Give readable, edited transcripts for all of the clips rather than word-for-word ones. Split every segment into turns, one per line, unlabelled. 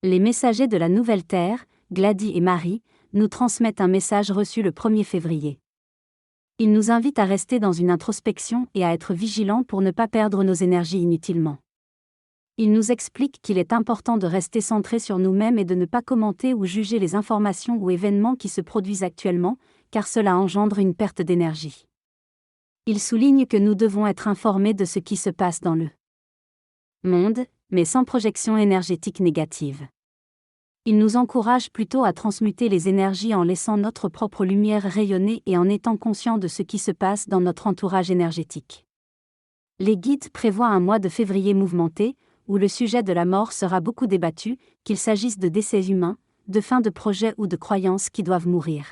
Les messagers de la Nouvelle Terre, Gladys et Marie, nous transmettent un message reçu le 1er février. Ils nous invitent à rester dans une introspection et à être vigilants pour ne pas perdre nos énergies inutilement. Ils nous expliquent qu'il est important de rester centré sur nous-mêmes et de ne pas commenter ou juger les informations ou événements qui se produisent actuellement, car cela engendre une perte d'énergie. Ils soulignent que nous devons être informés de ce qui se passe dans le monde, mais sans projection énergétique négative. Ils nous encouragent plutôt à transmuter les énergies en laissant notre propre lumière rayonner et en étant conscients de ce qui se passe dans notre entourage énergétique. Les guides prévoient un mois de février mouvementé, où le sujet de la mort sera beaucoup débattu, qu'il s'agisse de décès humains, de fin de projets ou de croyances qui doivent mourir.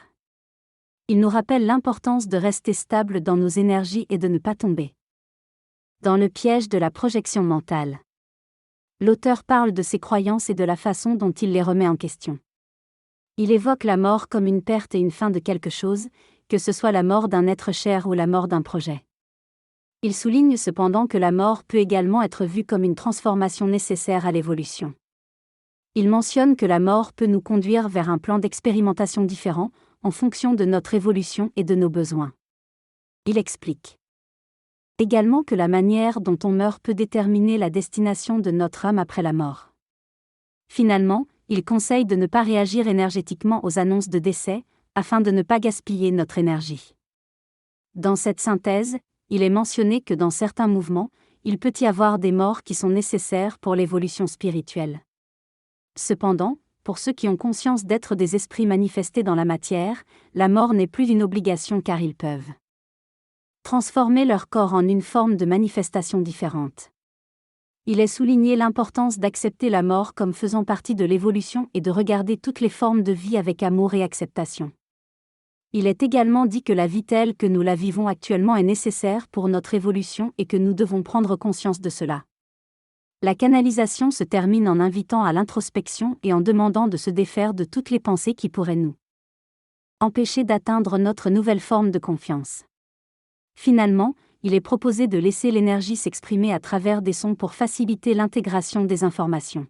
Ils nous rappellent l'importance de rester stable dans nos énergies et de ne pas tomber dans le piège de la projection mentale. L'auteur parle de ses croyances et de la façon dont il les remet en question. Il évoque la mort comme une perte et une fin de quelque chose, que ce soit la mort d'un être cher ou la mort d'un projet. Il souligne cependant que la mort peut également être vue comme une transformation nécessaire à l'évolution. Il mentionne que la mort peut nous conduire vers un plan d'expérimentation différent, en fonction de notre évolution et de nos besoins. Il explique également que la manière dont on meurt peut déterminer la destination de notre âme après la mort. Finalement, il conseille de ne pas réagir énergétiquement aux annonces de décès, afin de ne pas gaspiller notre énergie. Dans cette synthèse, il est mentionné que dans certains mouvements, il peut y avoir des morts qui sont nécessaires pour l'évolution spirituelle. Cependant, pour ceux qui ont conscience d'être des esprits manifestés dans la matière, la mort n'est plus une obligation car ils peuvent transformer leur corps en une forme de manifestation différente. Il est souligné l'importance d'accepter la mort comme faisant partie de l'évolution et de regarder toutes les formes de vie avec amour et acceptation. Il est également dit que la vie telle que nous la vivons actuellement est nécessaire pour notre évolution et que nous devons prendre conscience de cela. La canalisation se termine en invitant à l'introspection et en demandant de se défaire de toutes les pensées qui pourraient nous empêcher d'atteindre notre nouvelle forme de confiance. Finalement, il est proposé de laisser l'énergie s'exprimer à travers des sons pour faciliter l'intégration des informations.